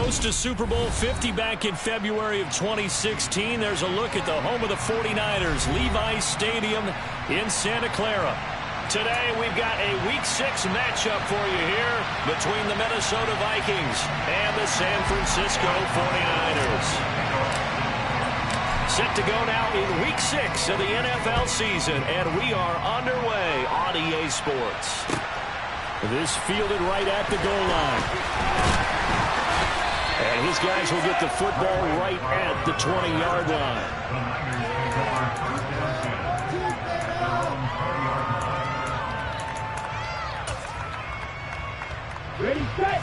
Host to Super Bowl 50 back in February of 2016. There's a look at the home of the 49ers, Levi's Stadium in Santa Clara. Today we've got a Week 6 matchup for you here between the Minnesota Vikings and the San Francisco 49ers. Set to go now in Week 6 of the NFL season, and we are underway on EA Sports. This fielded right at the goal line. And his guys will get the football right at the 20-yard line. Ready, set.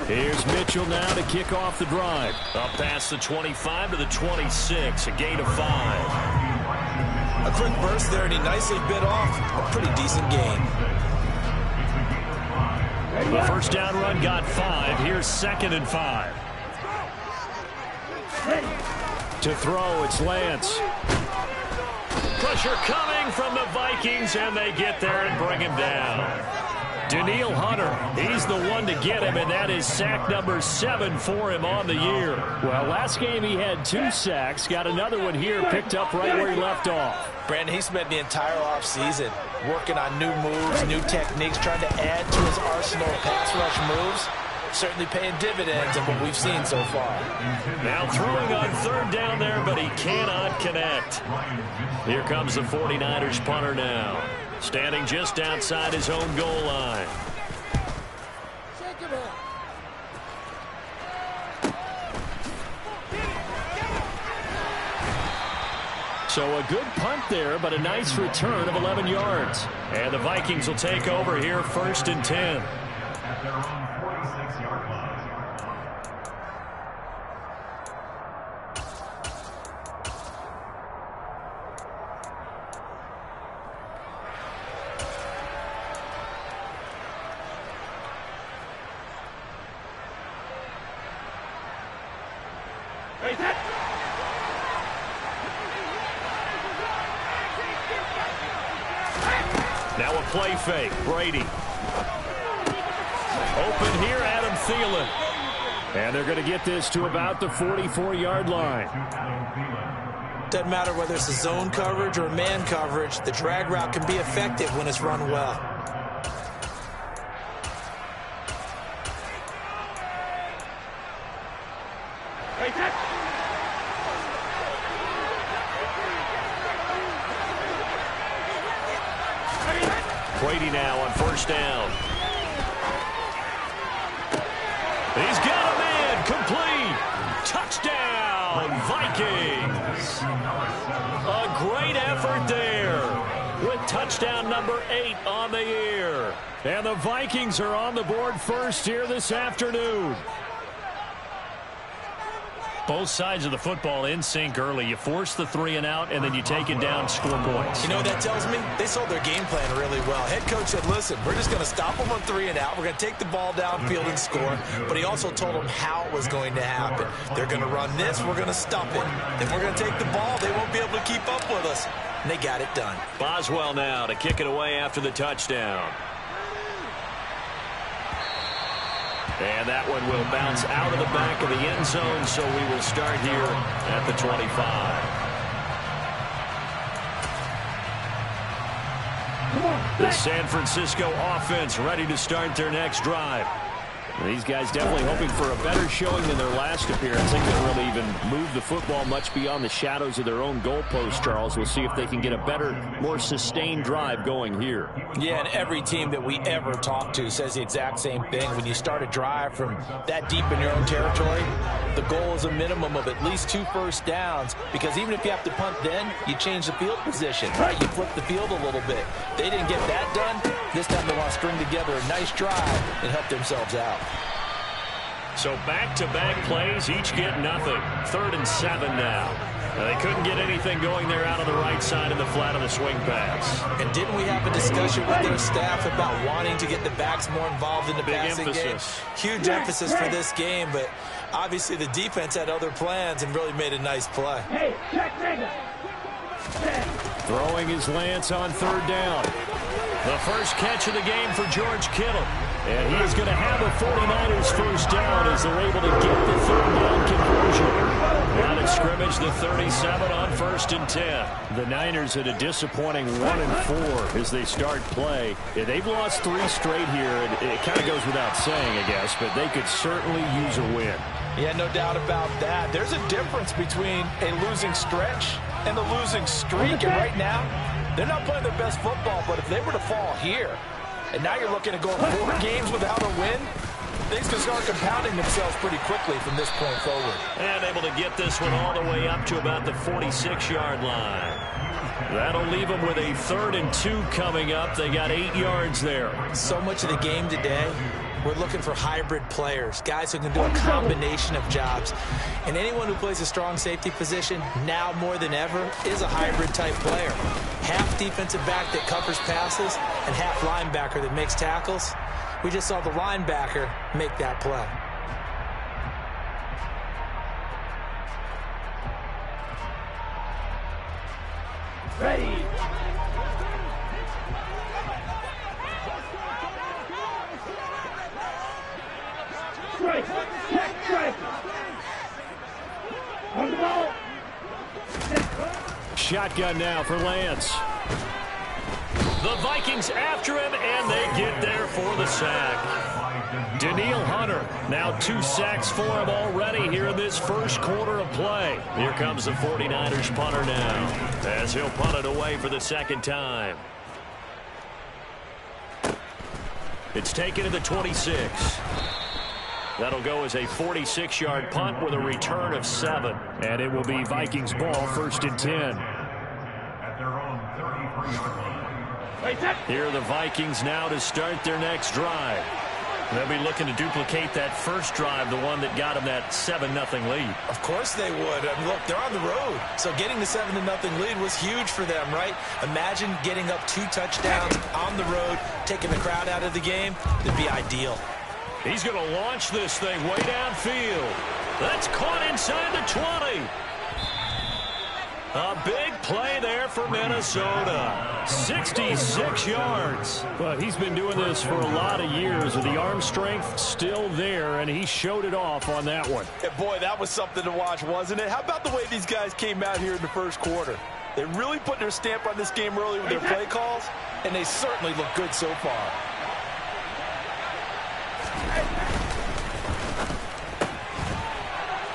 Here's Mitchell now to kick off the drive. Up past the 25 to the 26, a gain of 5. A quick burst there, and he nicely bit off a pretty decent gain. The first down run got 5. Here's 2nd and 5. To throw, it's Lance. Pressure coming from the Vikings, and they get there and bring him down. Danielle Hunter, he's the one to get him, and that is sack number 7 for him on the year. Well, last game he had 2 sacks, got another one here, picked up right where he left off. Brandon, he spent the entire offseason working on new moves, new techniques, trying to add to his arsenal of pass rush moves. Certainly paying dividends in what we've seen so far. Now throwing on 3rd down there, but he cannot connect. Here comes the 49ers punter now, standing just outside his own goal line. So a good punt there, but a nice return of 11 yards. And the Vikings will take over here, 1st and 10. Now a play fake. Brady. Open here, Adam Thielen. And they're going to get this to about the 44-yard line. Doesn't matter whether it's a zone coverage or man coverage, the drag route can be effective when it's run well. Brady now on 1st down. He's got a man. Complete. Touchdown, Vikings. A great effort there with touchdown number 8 on the year. And the Vikings are on the board first here this afternoon. Both sides of the football in sync early. You force the 3 and out, and then you take it down, score points. You know what that tells me? They sold their game plan really well. Head coach said, listen, we're just going to stop them on 3 and out. We're going to take the ball downfield and score. But he also told them how it was going to happen. They're going to run this. We're going to stop it. If we're going to take the ball, they won't be able to keep up with us. And they got it done. Boswell now to kick it away after the touchdown. And that one will bounce out of the back of the end zone, so we will start here at the 25. The San Francisco offense ready to start their next drive. These guys definitely hoping for a better showing than their last appearance. They couldn't really even move the football much beyond the shadows of their own goalpost, Charles. We'll see if they can get a better, more sustained drive going here. Yeah, and every team that we ever talk to says the exact same thing. When you start a drive from that deep in your own territory, the goal is a minimum of at least 2 first downs, because even if you have to punt then, you change the field position, right? You flip the field a little bit. They didn't get that done. This time they want to string together a nice drive and help themselves out. So back-to-back plays, each get nothing. 3rd and 7 now. They couldn't get anything going there out of the right side of the flat of the swing pass. And didn't we have a discussion with their staff about wanting to get the backs more involved in the passing game? Huge emphasis for this game, but obviously the defense had other plans and really made a nice play. Hey, check, Throwing his Lance on third down. The first catch of the game for George Kittle. And he's going to have a 49ers first down as they're able to get the third down conversion. Out at scrimmage, the 37 on 1st and 10. The Niners at a disappointing 1-4 as they start play. Yeah, they've lost 3 straight here. It kind of goes without saying, I guess, but they could certainly use a win. Yeah, no doubt about that. There's a difference between a losing stretch and a losing streak. And right now, they're not playing their best football, but if they were to fall here, and now you're looking at going 4 games without a win, things can start compounding themselves pretty quickly from this point forward. And able to get this one all the way up to about the 46-yard line. That'll leave them with a 3rd and 2 coming up. They got 8 yards there. So much of the game today, we're looking for hybrid players, guys who can do a combination of jobs. And anyone who plays a strong safety position, now more than ever, is a hybrid-type player. Half defensive back that covers passes and half linebacker that makes tackles. We just saw the linebacker make that play. Ready. Strike. Check. Strike. On the ball. Shotgun now for Lance. The Vikings after him, and they get there for the sack. Daniil Hunter, now 2 sacks for him already here in this first quarter of play. Here comes the 49ers punter now, as he'll punt it away for the 2nd time. It's taken to the 26. That'll go as a 46-yard punt with a return of 7. And it will be Vikings ball, 1st and 10. Here are the Vikings now to start their next drive. They'll be looking to duplicate that first drive, the one that got them that 7-0 lead. Of course they would. I mean, look, they're on the road. So getting the 7-0 lead was huge for them, right? Imagine getting up 2 touchdowns on the road, taking the crowd out of the game. That'd be ideal. He's going to launch this thing way downfield. That's caught inside the 20. A big play there for Minnesota. 66 yards. But he's been doing this for a lot of years. The arm strength still there, and he showed it off on that one. And boy, that was something to watch, wasn't it? How about the way these guys came out here in the first quarter? They really put their stamp on this game early with their play calls, and they certainly look good so far.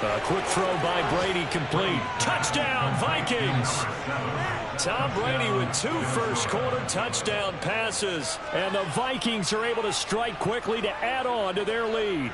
A quick throw by Brady complete. Touchdown, Vikings. Tom Brady with 2 first-quarter touchdown passes. And the Vikings are able to strike quickly to add on to their lead.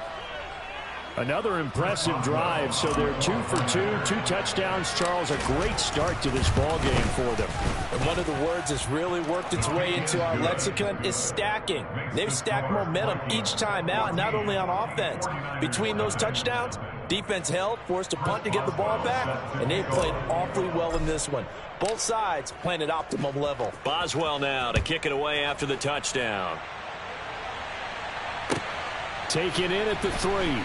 Another impressive drive, so they're 2 for 2, 2 touchdowns. Charles, a great start to this ball game for them. And one of the words that's really worked its way into our lexicon is stacking. They've stacked momentum each time out, not only on offense. Between those touchdowns, defense held, forced a punt to get the ball back, and they've played awfully well in this one. Both sides playing at optimum level. Boswell now to kick it away after the touchdown. Taken in at the 3.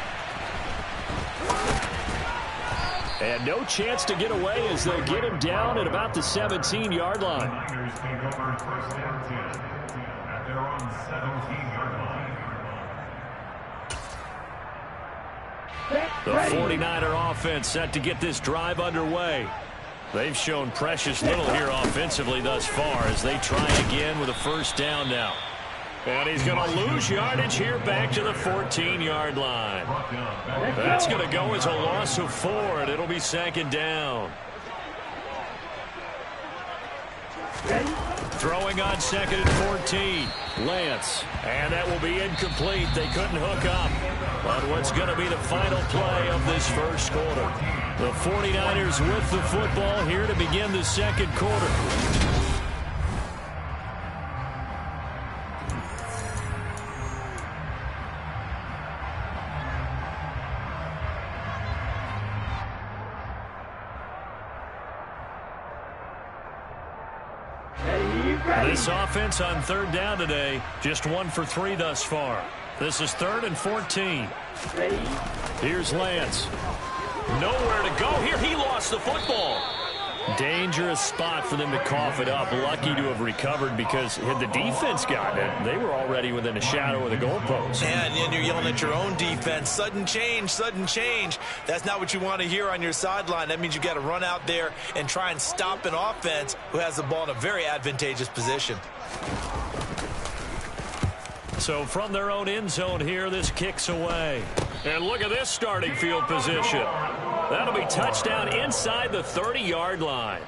And no chance to get away as they'll get him down at about the 17-yard line. The 49er offense set to get this drive underway. They've shown precious little here offensively thus far as they try again with a first down now. And he's going to lose yardage here back to the 14-yard line. That's going to go as a loss of 4, and it'll be 2nd down. Throwing on 2nd and 14. Lance. And that will be incomplete. They couldn't hook up on what's going to be the final play of this first quarter. The 49ers with the football here to begin the 2nd quarter. This offense on 3rd down today, just 1 for 3 thus far. This is 3rd and 14. Here's Lance. Nowhere to go here. He lost the football. Dangerous spot for them to cough it up. Lucky to have recovered, because had the defense gotten it, they were already within a shadow of the goalpost. And you're yelling at your own defense. Sudden change, sudden change. That's not what you want to hear on your sideline. That means you've got to run out there and try and stop an offense who has the ball in a very advantageous position. So from their own end zone here, this kicks away. And look at this starting field position. That'll be touchdown inside the 30-yard line.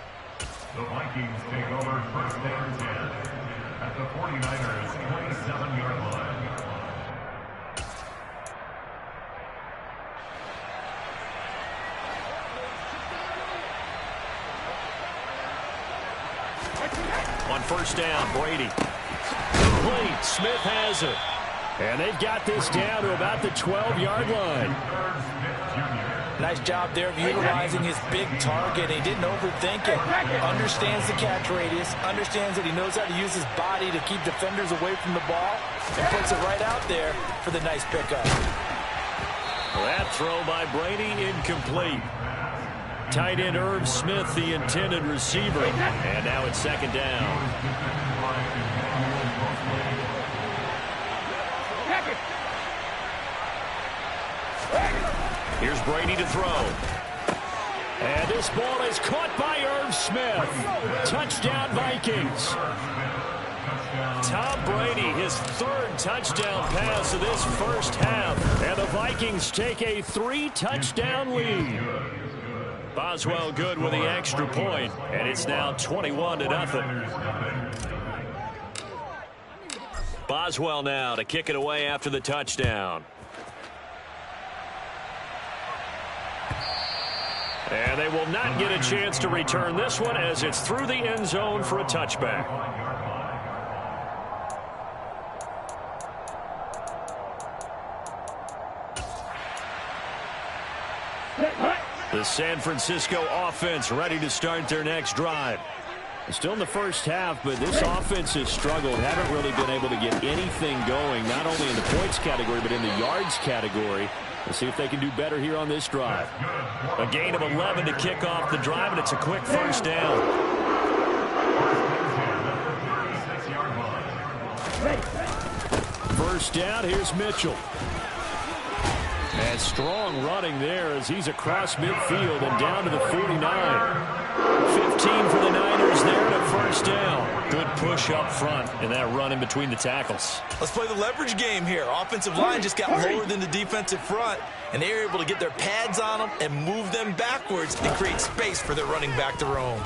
The Vikings take over first and 10 at the 49ers' 27-yard line. On first down, Brady. Complete. Smith has it. And they've got this down to about the 12-yard line. Nice job there of utilizing his big target. He didn't overthink it. Understands the catch radius. Understands that he knows how to use his body to keep defenders away from the ball. And puts it right out there for the nice pickup. That throw by Brady incomplete. Tight end Irv Smith, the intended receiver. And now it's second down. Here's Brady to throw. And this ball is caught by Irv Smith. Touchdown, Vikings. Tom Brady, his third touchdown pass of this first half. And the Vikings take a 3-touchdown lead. Boswell good with the extra point, and it's now 21-0. Boswell now to kick it away after the touchdown. And they will not get a chance to return this one, as it's through the end zone for a touchback. The San Francisco offense ready to start their next drive. Still in the first half, but this offense has struggled. Haven't really been able to get anything going, not only in the points category, but in the yards category. We'll see if they can do better here on this drive. A gain of 11 to kick off the drive, and it's a quick first down. First down, here's Mitchell. And strong running there as he's across midfield and down to the 49. 15 for the Niners there to first down. Good push up front and that run in between the tackles. Let's play the leverage game here. Offensive line just got lower than the defensive front, and they were able to get their pads on them and move them backwards and create space for their running back to roam.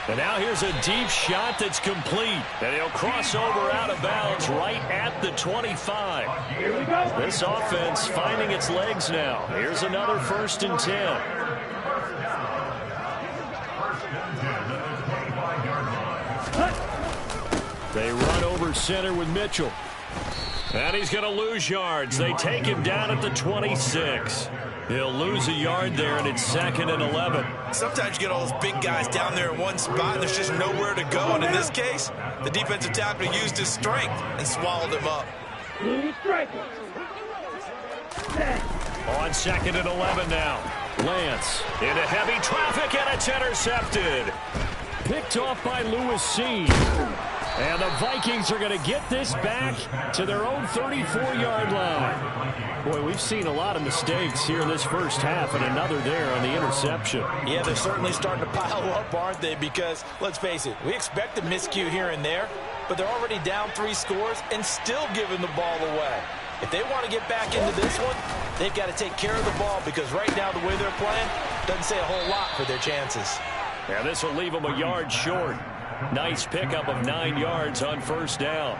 And now here's a deep shot that's complete. And he'll cross over out of bounds right at the 25. Here we go. This offense finding its legs now. Here's another 1st and 10. They run over center with Mitchell. And he's going to lose yards. They take him down at the 26. He'll lose a yard there, and it's 2nd and 11. Sometimes you get all those big guys down there in one spot, and there's just nowhere to go. And in this case, the defensive tackle used his strength and swallowed him up. On 2nd and 11 now. Lance into heavy traffic, and it's intercepted. Picked off by Lewis C. And the Vikings are going to get this back to their own 34-yard line. Boy, we've seen a lot of mistakes here in this first half, and another there on the interception. Yeah, they're certainly starting to pile up, aren't they? Because, let's face it, we expect a miscue here and there, but they're already down 3 scores and still giving the ball away. If they want to get back into this one, they've got to take care of the ball, because right now the way they're playing doesn't say a whole lot for their chances. Yeah, this will leave them a yard short. Nice pickup of 9 yards on first down.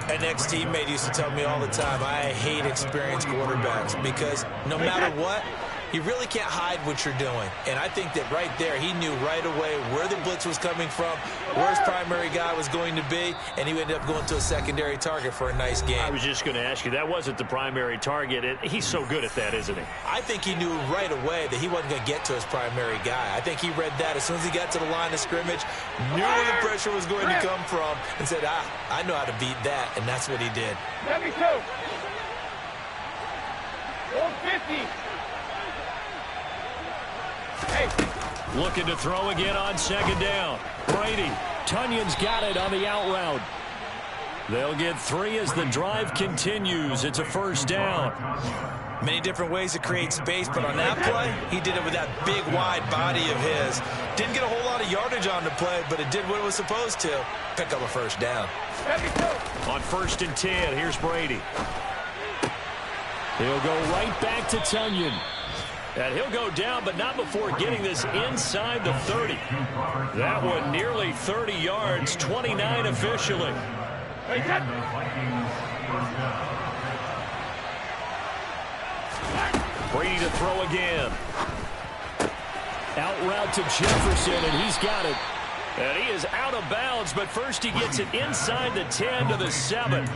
An ex-teammate used to tell me all the time, I hate experienced quarterbacks, because no matter what, you really can't hide what you're doing. And I think that right there, he knew right away where the blitz was coming from, where his primary guy was going to be, and he ended up going to a secondary target for a nice game. I was just going to ask you, that wasn't the primary target. He's so good at that, isn't he? I think he knew right away that he wasn't going to get to his primary guy. I think he read that as soon as he got to the line of scrimmage, knew where the pressure was going to come from, and said, I know how to beat that, and that's what he did. 72. 150. Looking to throw again on second down. Brady. Tunyon's got it on the out route. They'll get 3 as the drive continues. It's a first down. Many different ways to create space, but on that play, he did it with that big, wide body of his. Didn't get a whole lot of yardage on the play, but it did what it was supposed to. Pick up a first down. On 1st and 10, here's Brady. He'll go right back to Tunyon. And he'll go down, but not before getting this inside the 30. That one nearly 30 yards, 29 officially. Brady to throw again. Out route to Jefferson, and he's got it. And he is out of bounds, but first he gets it inside the 10 to the 7.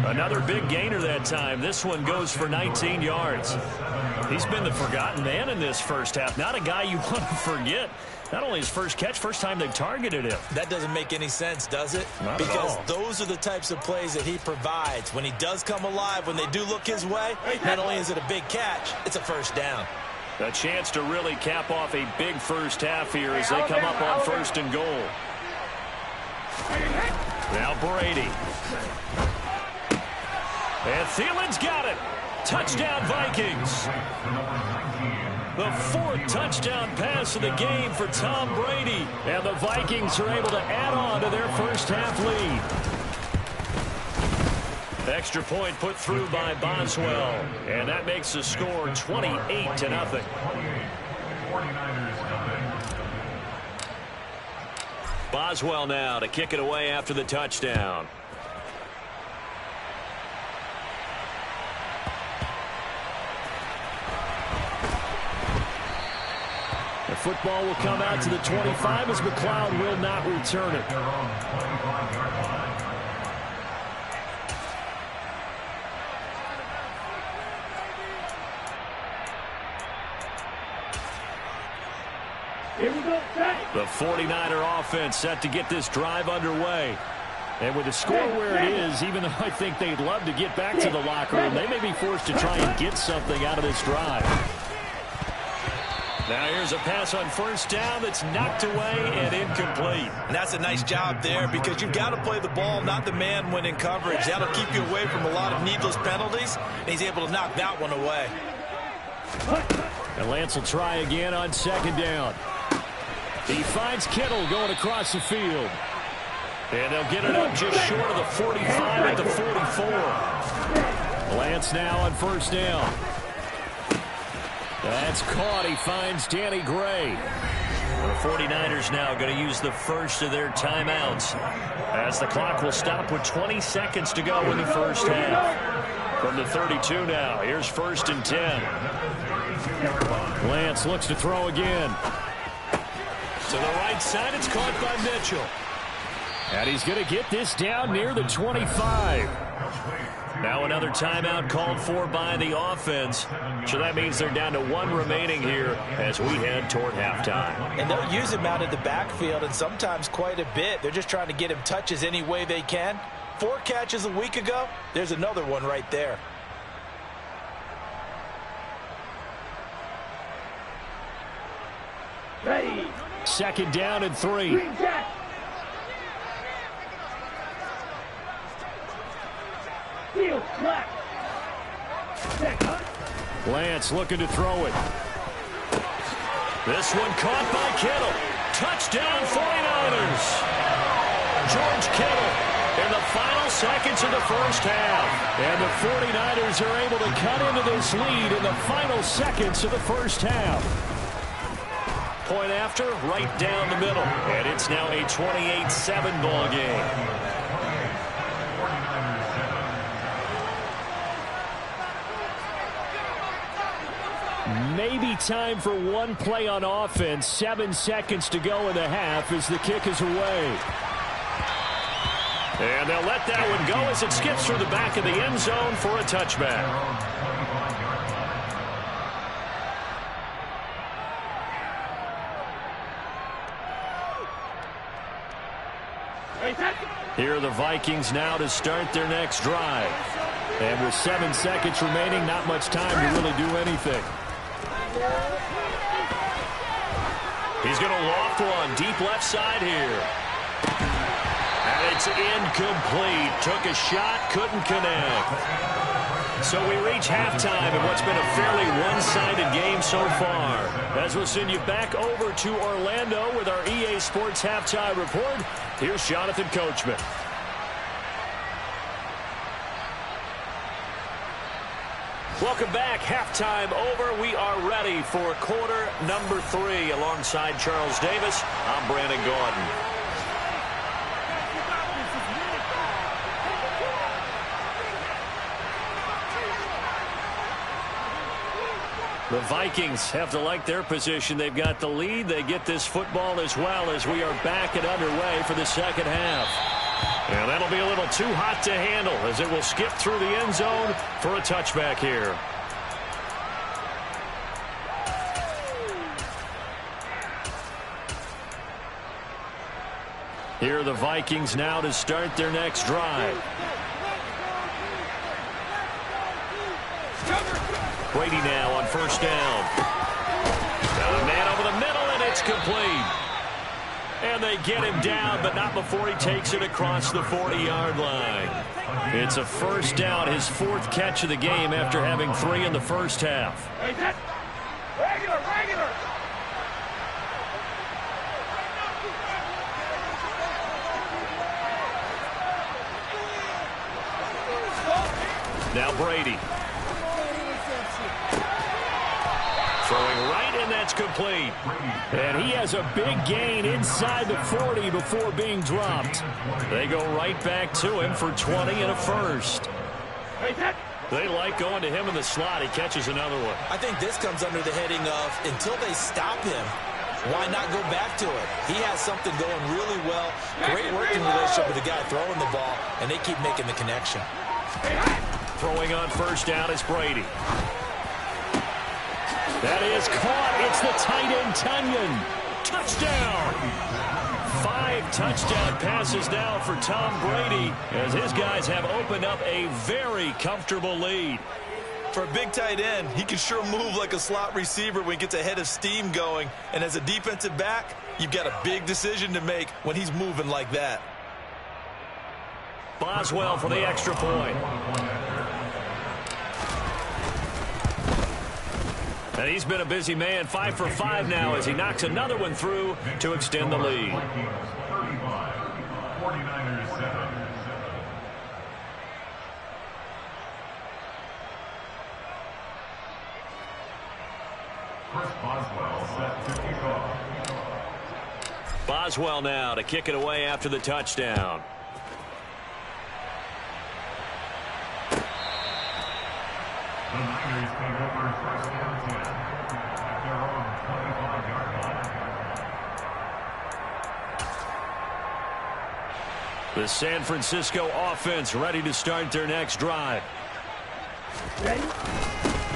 Another big gainer that time. This one goes for 19 yards. He's been the forgotten man in this first half. Not a guy you want to forget. Not only his first catch, first time they targeted him. That doesn't make any sense, does it? Not because at all. Those are the types of plays that he provides. When he does come alive, when they do look his way, not only is it a big catch, it's a first down. A chance to really cap off a big first half here as they come up on 1st and goal. Now Brady. And Thielen's got it. Touchdown Vikings. The 4th touchdown pass of the game for Tom Brady. And the Vikings are able to add on to their first half lead. Extra point put through by Boswell. And that makes the score 28-0. Boswell now to kick it away after the touchdown. The football will come out to the 25 as McLeod will not return it. Here we go, set. The 49er offense set to get this drive underway. And with the score where it is, even though I think they'd love to get back to the locker room, they may be forced to try and get something out of this drive. Now here's a pass on first down that's knocked away and incomplete. And that's a nice job there because you've got to play the ball, not the man when in coverage. That'll keep you away from a lot of needless penalties, and he's able to knock that one away. And Lance will try again on second down. He finds Kittle going across the field. And they'll get it up just short of the 45 at the 44. Lance now on first down. That's caught. He finds Danny Gray. The 49ers now going to use the first of their timeouts as the clock will stop with 20 seconds to go in the first half. From the 32 now, here's 1st and 10. Lance looks to throw again. To the right side, it's caught by Mitchell. And he's going to get this down near the 25. Now another timeout called for by the offense. So that means they're down to 1 remaining here as we head toward halftime. And they'll use him out of the backfield and sometimes quite a bit. They're just trying to get him touches any way they can. 4 catches a week ago. There's another one right there. Ready. Second down and 3. Green jack. Field flat. Check, huh? Lance looking to throw it. This one caught by Kittle. Touchdown 49ers. George Kittle in the final seconds of the first half. And the 49ers are able to cut into this lead in the final seconds of the first half. Point after, right down the middle. And it's now a 28-7 ball game. Maybe time for one play on offense. 7 seconds to go in the half as the kick is away. And they'll let that one go as it skips through the back of the end zone for a touchback. Here are the Vikings now to start their next drive. And with 7 seconds remaining, not much time to really do anything. He's going to loft one deep left side here. And it's incomplete. Took a shot, couldn't connect. So we reach halftime in what's been a fairly one-sided game so far. As we'll send you back over to Orlando with our EA Sports Halftime Report, here's Jonathan Coachman. Welcome back. Halftime over. We are ready for quarter number 3. Alongside Charles Davis, I'm Brandon Gordon. The Vikings have to like their position. They've got the lead. They get this football as well as we are back and underway for the second half. And that'll be a little too hot to handle as it will skip through the end zone for a touchback here. Here are the Vikings now to start their next drive. Brady now on first down. Got a man over the middle, and it's complete. And they get him down, but not before he takes it across the 40-yard line. It's a first down, his 4th catch of the game after having 3 in the first half. Regular. Now Brady. Throwing right, and that's complete. And he has a big gain inside the 40 before being dropped. They go right back to him for 20 and a first. They like going to him in the slot. He catches another one. I think this comes under the heading of until they stop him, why not go back to it? He has something going really well. Great working relationship with the guy throwing the ball, and they keep making the connection. Throwing on first down is Brady. That is caught. It's the tight end, Tunyon. Touchdown. 5 touchdown passes now for Tom Brady as his guys have opened up a very comfortable lead. For a big tight end, he can sure move like a slot receiver when he gets a head of steam going. And as a defensive back, you've got a big decision to make when he's moving like that. Boswell for the extra point. And he's been a busy man, 5 for 5 now as he knocks another one through to extend the lead. 35, 49ers 7. Chris Boswell set to kick off. Boswell now to kick it away after the touchdown. The Niners take over first down 10 at their own 25-yard line. The San Francisco offense ready to start their next drive.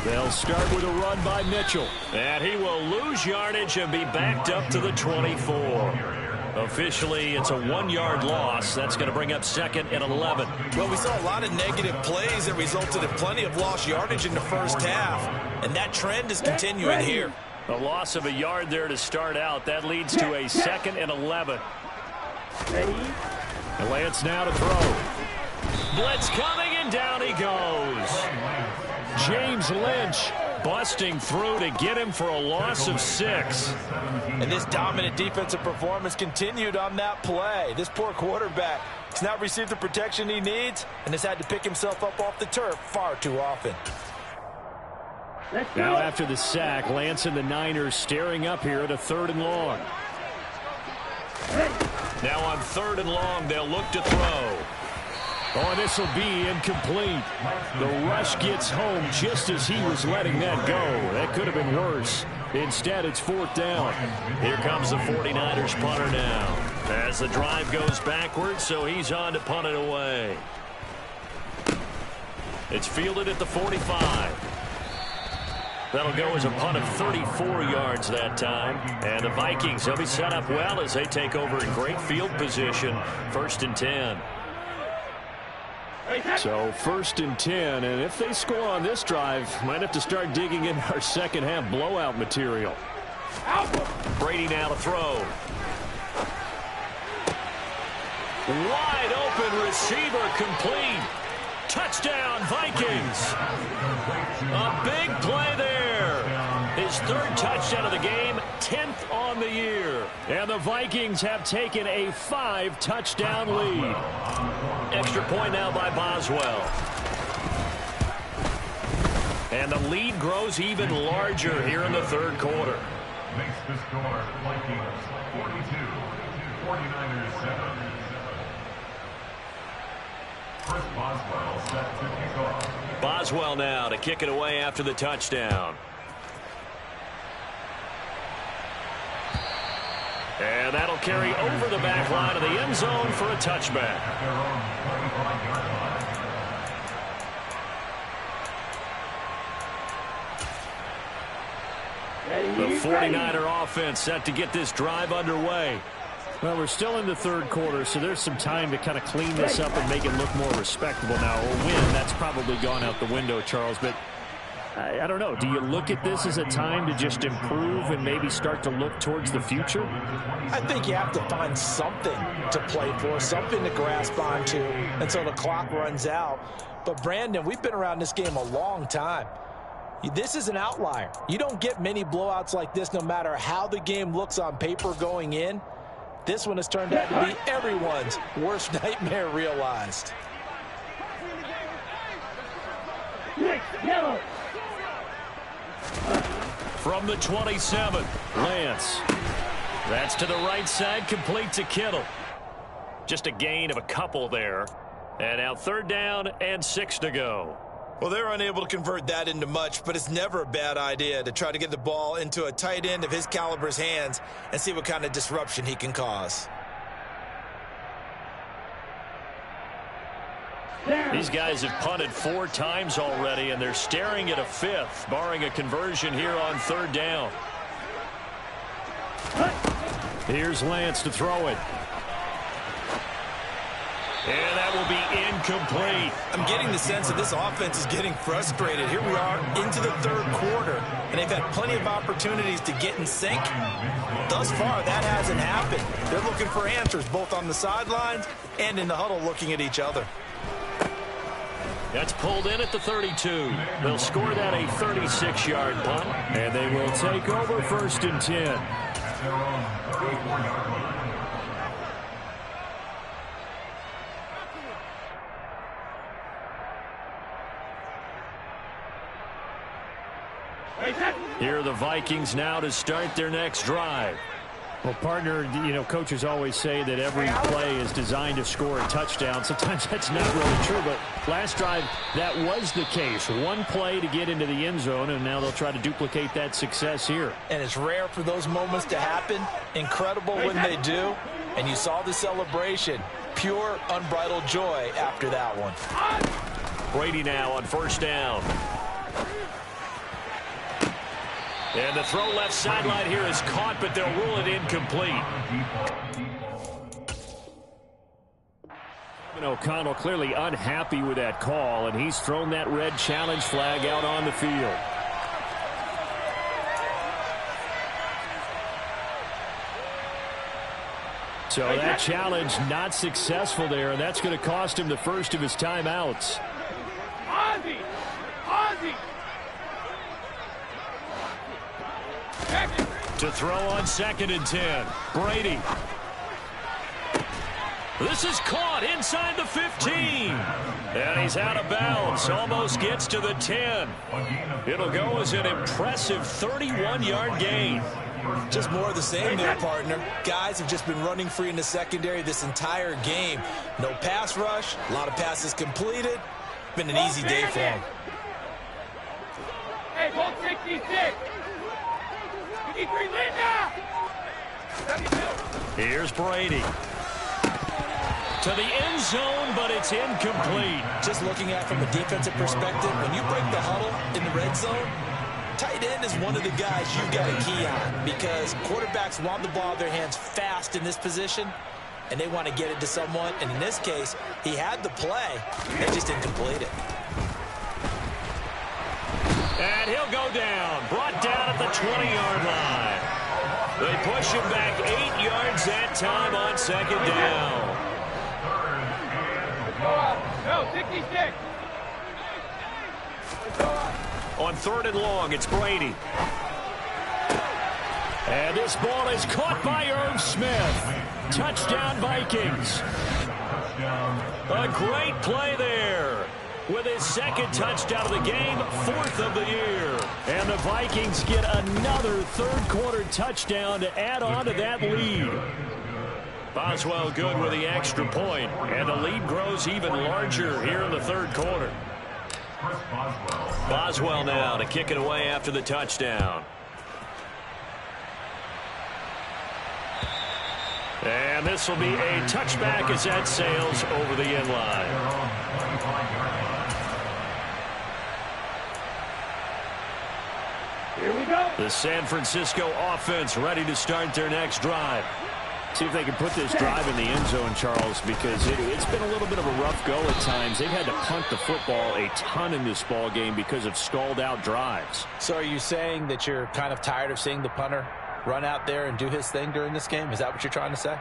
They'll start with a run by Mitchell. And he will lose yardage and be backed up to the 24. Officially, it's a 1-yard loss. That's going to bring up 2nd and 11. Well, we saw a lot of negative plays that resulted in plenty of lost yardage in the first half. And that trend is continuing here. A loss of a yard there to start out. That leads to a 2nd and 11. And Lance now to throw. Blitz coming, and down he goes. James Lynch busting through to get him for a loss of 6. And this dominant defensive performance continued on that play. This poor quarterback has not received the protection he needs and has had to pick himself up off the turf far too often. Now after the sack, Lance and the Niners staring up here at a 3rd and long. Now on 3rd and long, they'll look to throw. Oh, this will be incomplete. The rush gets home just as he was letting that go. That could have been worse. Instead, it's 4th down. Here comes the 49ers punter now. As the drive goes backwards, so he's on to punt it away. It's fielded at the 45. That'll go as a punt of 34 yards that time. And the Vikings, they'll be set up well as they take over in great field position. 1st and 10. So 1st and 10, and if they score on this drive, might have to start digging in our second half blowout material. Brady now to throw. Wide open receiver, complete. Touchdown, Vikings. A big play there. His third touchdown of the game, 10th on the year. And the Vikings have taken a 5-touchdown lead. Extra point now by Boswell. And the lead grows even larger here in the third quarter. Makes the score Vikings 42, 49ers 7. Chris Boswell set to kick off. Boswell now to kick it away after the touchdown. And that'll carry over the back line of the end zone for a touchback. The 49er offense set to get this drive underway. Well, we're still in the third quarter, so there's some time to kind of clean this up and make it look more respectable now. A win, that's probably gone out the window, Charles, but I don't know. Do you look at this as a time to just improve and maybe start to look towards the future? I think you have to find something to play for, something to grasp onto until the clock runs out. But, Brandon, we've been around this game a long time. This is an outlier. You don't get many blowouts like this no matter how the game looks on paper going in. This one has turned out to be everyone's worst nightmare realized. From the 27, Lance. That's to the right side, complete to Kittle. Just a gain of a couple there. And now 3rd down and 6 to go. Well, they're unable to convert that into much, but it's never a bad idea to try to get the ball into a tight end of his caliber's hands and see what kind of disruption he can cause. These guys have punted 4 times already, and they're staring at a 5th, barring a conversion here on 3rd down. Here's Lance to throw it. And that will be incomplete. I'm getting the sense that this offense is getting frustrated. Here we are into the 3rd quarter, and they've had plenty of opportunities to get in sync. Thus far, that hasn't happened. They're looking for answers both on the sidelines and in the huddle looking at each other. That's pulled in at the 32. They'll score that a 36-yard punt, and they will take over 1st and 10. Their own 34-yard line. Here are the Vikings now to start their next drive. Well, partner, you know, coaches always say that every play is designed to score a touchdown. Sometimes that's not really true, but last drive, that was the case. One play to get into the end zone, and now they'll try to duplicate that success here. And it's rare for those moments to happen. Incredible when they do. And you saw the celebration. Pure, unbridled joy after that one. Brady now on 1st down. And the throw left sideline here is caught, but they'll rule it incomplete. O'Connell clearly unhappy with that call, and he's thrown that red challenge flag out on the field. So that challenge not successful there, and that's going to cost him the first of his timeouts. Ozzie! Ozzie! To throw on 2nd and 10. Brady. This is caught inside the 15. And he's out of bounds. Almost gets to the 10. It'll go as an impressive 31-yard gain. Just more of the same there, partner. Guys have just been running free in the secondary this entire game. No pass rush. A lot of passes completed. Been an easy day for them. Hey, Bolt 66! Here's Brady. To the end zone, but it's incomplete. Just looking at it from a defensive perspective, when you break the huddle in the red zone, tight end is one of the guys you've got to key on because quarterbacks want the ball in their hands fast in this position, and they want to get it to someone. And in this case, he had the play. They just didn't complete it. And he'll go down. Brought down at the 20-yard line. They push him back 8 yards that time on second down. No, 66. On 3rd and long, it's Brady. And this ball is caught by Irv Smith. Touchdown, Vikings. A great play there. With his 2nd touchdown of the game, 4th of the year. And the Vikings get another 3rd quarter touchdown to add on to that lead. Boswell good with the extra point, and the lead grows even larger here in the 3rd quarter. Boswell now to kick it away after the touchdown. And this will be a touchback as that sails over the end line. Here we go. The San Francisco offense ready to start their next drive. See if they can put this drive in the end zone, Charles, because it's been a little bit of a rough go at times. They've had to punt the football a ton in this ball game because of stalled-out drives. So are you saying that you're kind of tired of seeing the punter run out there and do his thing during this game? Is that what you're trying to say?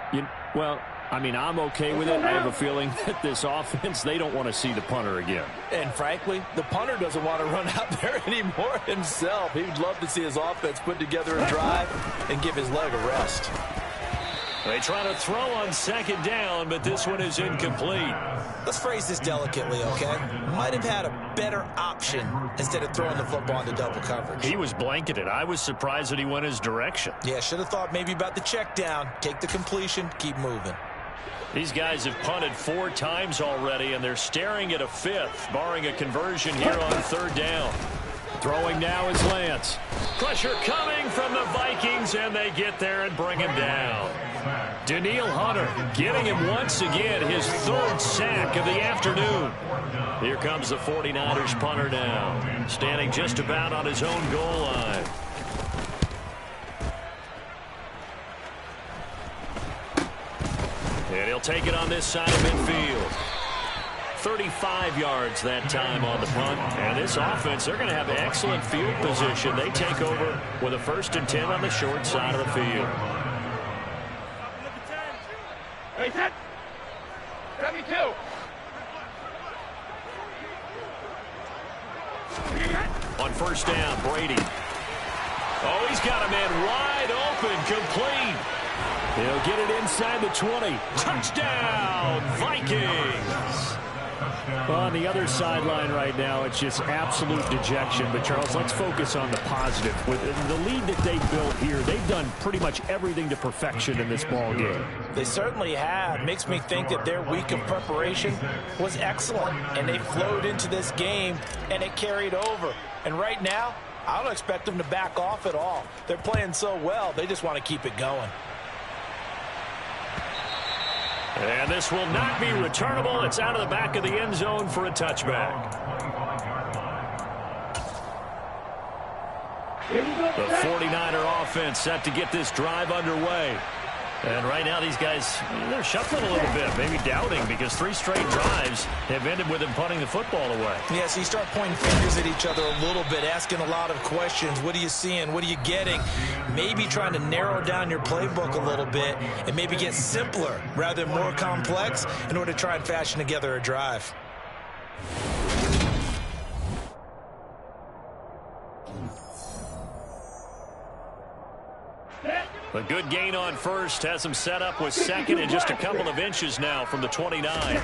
Well, I mean, I'm okay with it. I have a feeling that this offense, they don't want to see the punter again. And frankly, the punter doesn't want to run out there anymore himself. He would love to see his offense put together a drive and give his leg a rest. They try to throw on 2nd down, but this one is incomplete. Let's phrase this delicately, okay? Might have had a better option instead of throwing the football into double coverage. He was blanketed. I was surprised that he went his direction. Yeah, should have thought maybe about the check down. Take the completion, keep moving. These guys have punted 4 times already, and they're staring at a 5th, barring a conversion here on 3rd down. Throwing now is Lance. Pressure coming from the Vikings, and they get there and bring him down. Daniil Hunter getting him once again his 3rd sack of the afternoon. Here comes the 49ers punter now, standing just about on his own goal line. And he'll take it on this side of midfield. 35 yards that time on the punt. And this offense, they're going to have excellent field position. They take over with a 1st and 10 on the short side of the field. Hey, set. 72. On 1st down, Brady. Oh, he's got a man wide open, complete. He'll get it inside the 20. Touchdown, Vikings. On the other sideline right now, it's just absolute dejection. But, Charles, let's focus on the positive. With the lead that they built here, they've done pretty much everything to perfection in this ball game. They certainly have. Makes me think that their week of preparation was excellent. And they flowed into this game, and it carried over. And right now, I don't expect them to back off at all. They're playing so well, they just want to keep it going. And this will not be returnable. It's out of the back of the end zone for a touchback. The 49er offense set to get this drive underway. And right now these guys, they're shuffling a little bit, maybe doubting, because 3 straight drives have ended with them punting the football away. Yeah, so you start pointing fingers at each other a little bit, asking a lot of questions. What are you seeing? What are you getting? Maybe trying to narrow down your playbook a little bit and maybe get simpler rather than more complex in order to try and fashion together a drive. A good gain on 1st has him set up with 2nd and just a couple of inches now from the 29.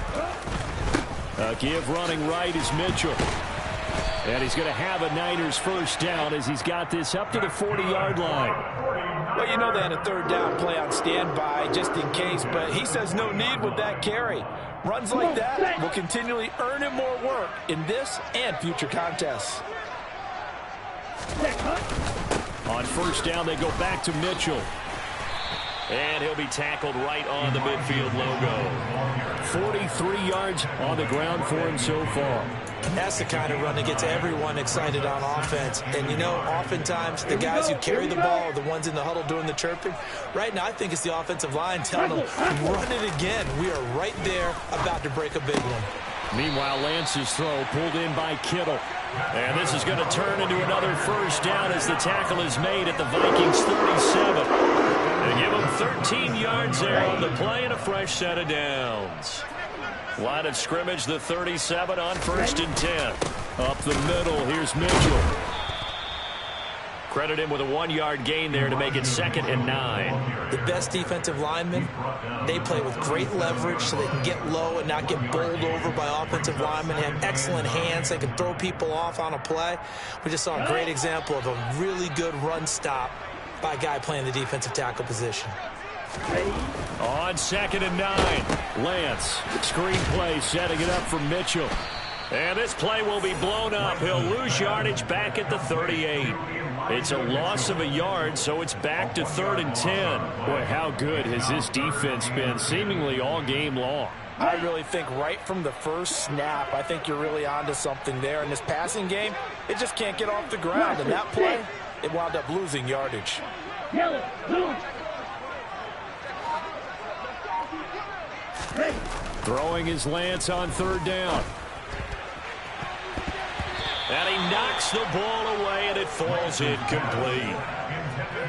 Give running right is Mitchell. And he's going to have a Niners 1st down as he's got this up to the 40-yard line. Well, you know they had a 3rd down play on standby just in case, but he says no need with that carry. Runs like that will continually earn him more work in this and future contests. On 1st down, they go back to Mitchell. And he'll be tackled right on the midfield logo. 43 yards on the ground for him so far. That's the kind of run that gets everyone excited on offense. And, you know, oftentimes the guys who carry the ball are the ones in the huddle doing the chirping. Right now, I think it's the offensive line telling them, run it again. We are right there about to break a big one. Meanwhile, Lance's throw pulled in by Kittle. And this is going to turn into another first down as the tackle is made at the Vikings 37. They give them 13 yards there on the play and a fresh set of downs. Line of scrimmage, the 37 on 1st and 10. Up the middle, here's Mitchell. Credit him with a 1-yard gain there to make it 2nd and 9. The best defensive linemen, they play with great leverage so they can get low and not get bowled over by offensive linemen. They have excellent hands. They can throw people off on a play. We just saw a great example of a really good run stop by a guy playing the defensive tackle position. On 2nd and 9, Lance. Screen play setting it up for Mitchell. And this play will be blown up. He'll lose yardage back at the 38. It's a loss of a yard, so it's back to 3rd and 10. Boy, how good has this defense been seemingly all game long? I really think right from the first snap, I think you're really onto something there. In this passing game, it just can't get off the ground. And that play, it wound up losing yardage. Throwing is Lance on 3rd down. And he knocks the ball away, and it falls incomplete.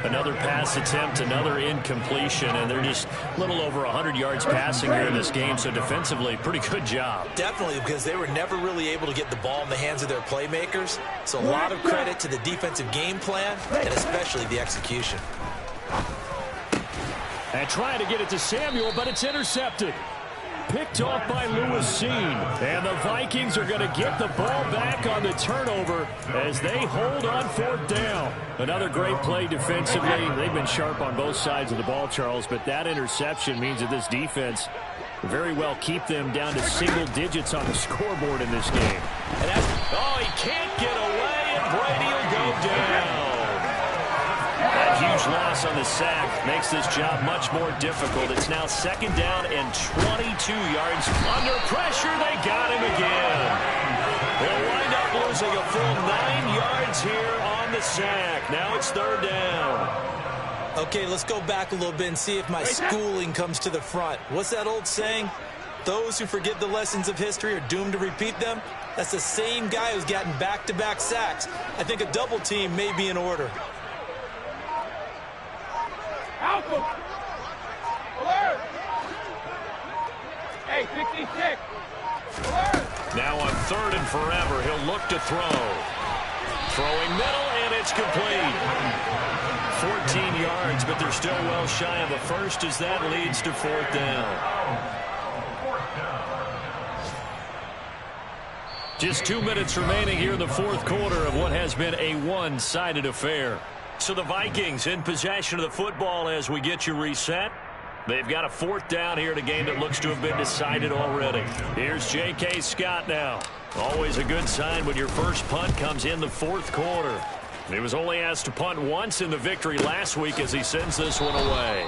Another pass attempt, another incompletion, and they're just a little over 100 yards passing here in this game, so defensively, pretty good job. Definitely, because they were never really able to get the ball in the hands of their playmakers. So a lot of credit to the defensive game plan, and especially the execution. And trying to get it to Samuel, but it's intercepted. Picked off by Lewis Seen. And the Vikings are going to get the ball back on the turnover as they hold on 4th down. Another great play defensively. They've been sharp on both sides of the ball, Charles, but that interception means that this defense very well keep them down to single digits on the scoreboard in this game. And that's, he can't get away, and Brady will go down. That huge loss on the sack makes this job much more difficult. It's now 2nd down and 22 yards. Under pressure, they got him again. They'll wind up losing a full 9 yards here on the sack. Now it's 3rd down. Okay, let's go back a little bit and see if my schooling comes to the front. What's that old saying? Those who forget the lessons of history are doomed to repeat them. That's the same guy who's gotten back-to-back sacks. I think a double team may be in order. Alert! Hey, 66! Alert! Now on 3rd and forever, he'll look to throw. Throwing middle, and it's complete. 14 yards, but they're still well shy of a first as that leads to 4th down. Just 2 minutes remaining here in the 4th quarter of what has been a one-sided affair. So the Vikings in possession of the football as we get you reset. They've got a 4th down here in a game that looks to have been decided already. Here's J.K. Scott now. Always a good sign when your first punt comes in the 4th quarter. He was only asked to punt once in the victory last week as he sends this one away.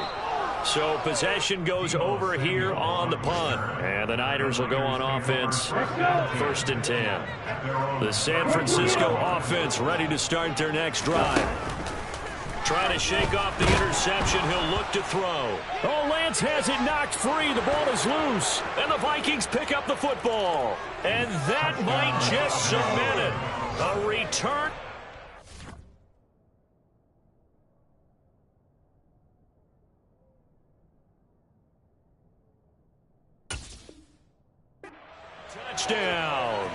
So possession goes over here on the punt. And the Niners will go on offense. 1st and 10. The San Francisco offense ready to start their next drive. Trying to shake off the interception. He'll look to throw. Oh, Lance has it knocked free. The ball is loose. And the Vikings pick up the football. And that might just cement it. A return. Touchdown.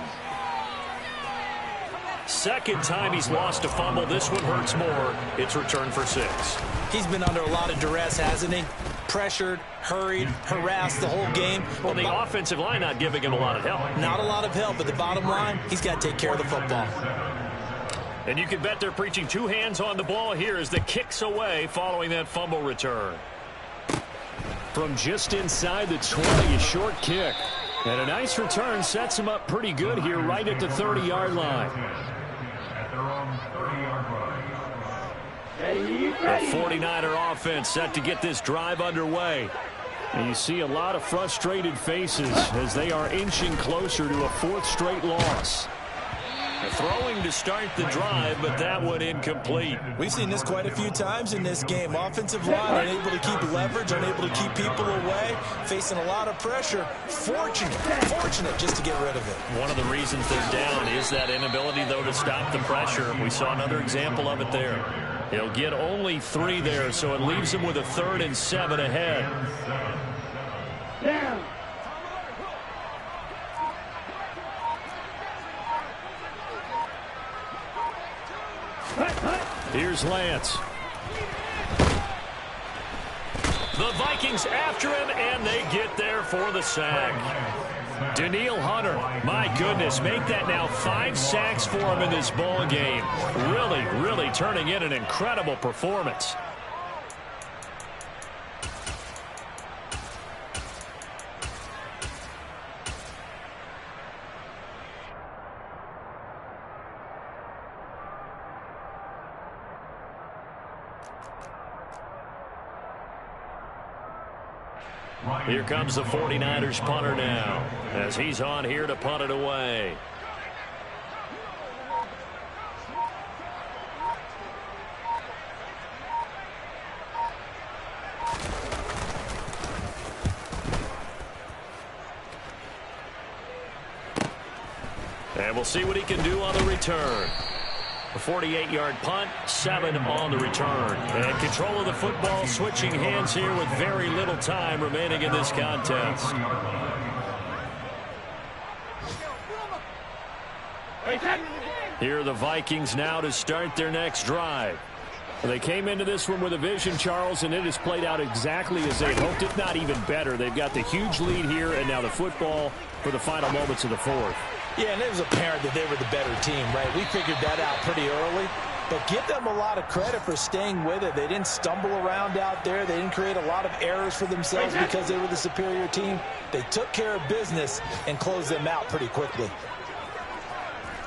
Second time he's lost a fumble. This one hurts more. It's returned for 6. He's been under a lot of duress, hasn't he? Pressured, hurried, harassed the whole game. Well, the offensive line not giving him a lot of help. Not a lot of help, but the bottom line, he's got to take care of the football. And you can bet they're preaching 2 hands on the ball here as the kick's away following that fumble return. From just inside the 20, a short kick. And a nice return sets him up pretty good here right at the 30-yard line. The 49er offense set to get this drive underway. And you see a lot of frustrated faces as they are inching closer to a 4th straight loss. Throwing to start the drive, but that one incomplete. We've seen this quite a few times in this game. Offensive line unable to keep leverage, unable to keep people away, facing a lot of pressure. Fortunate just to get rid of it. One of the reasons they're down is that inability, though, to stop the pressure. We saw another example of it there. He'll get only 3 there, so it leaves him with a 3rd and 7 ahead. Down. Here's Lance. The Vikings after him, and they get there for the sack. Daniil Hunter, my goodness, make that now 5 sacks for him in this ball game. Really turning in an incredible performance. Here comes the 49ers punter now, as he's on here to punt it away. And we'll see what he can do on the return. A 48-yard punt, 7 on the return. And control of the football, switching hands here with very little time remaining in this contest. Here are the Vikings now to start their next drive. Well, they came into this one with a vision, Charles, and it has played out exactly as they hoped, if not even better. They've got the huge lead here, and now the football for the final moments of the 4th. Yeah, and it was apparent that they were the better team, right? We figured that out pretty early. But give them a lot of credit for staying with it. They didn't stumble around out there. They didn't create a lot of errors for themselves because they were the superior team. They took care of business and closed them out pretty quickly.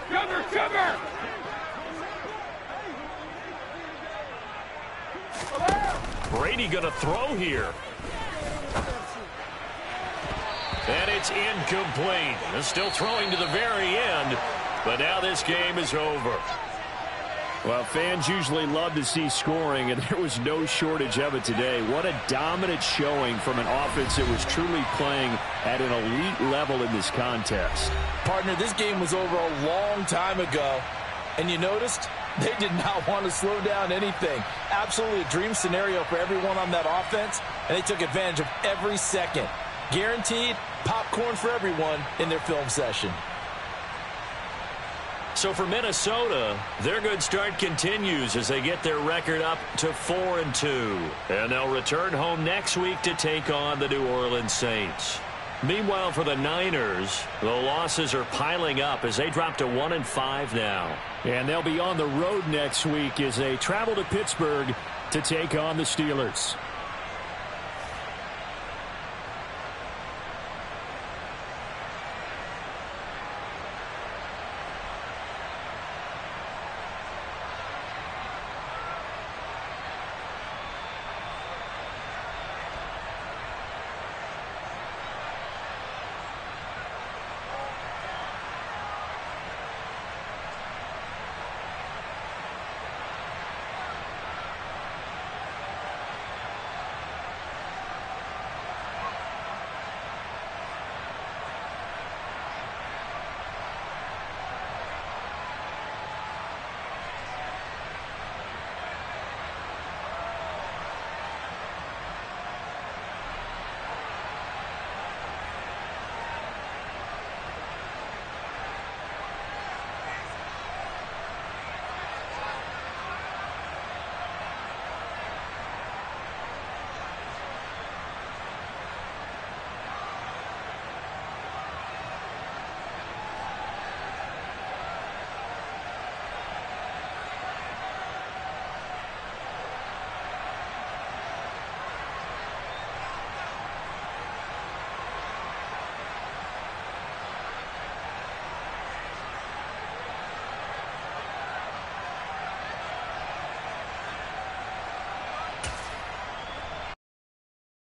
Sugar! Brady going to throw here. And it's incomplete. They're still throwing to the very end, but now this game is over. Well, fans usually love to see scoring, and there was no shortage of it today. What a dominant showing from an offense that was truly playing at an elite level in this contest. Partner, this game was over a long time ago, and you noticed they did not want to slow down anything. Absolutely a dream scenario for everyone on that offense, and they took advantage of every second. Guaranteed popcorn for everyone in their film session. So for Minnesota, their good start continues as they get their record up to 4-2. And they'll return home next week to take on the New Orleans Saints. Meanwhile, for the Niners, the losses are piling up as they drop to 1-5 now. And they'll be on the road next week as they travel to Pittsburgh to take on the Steelers.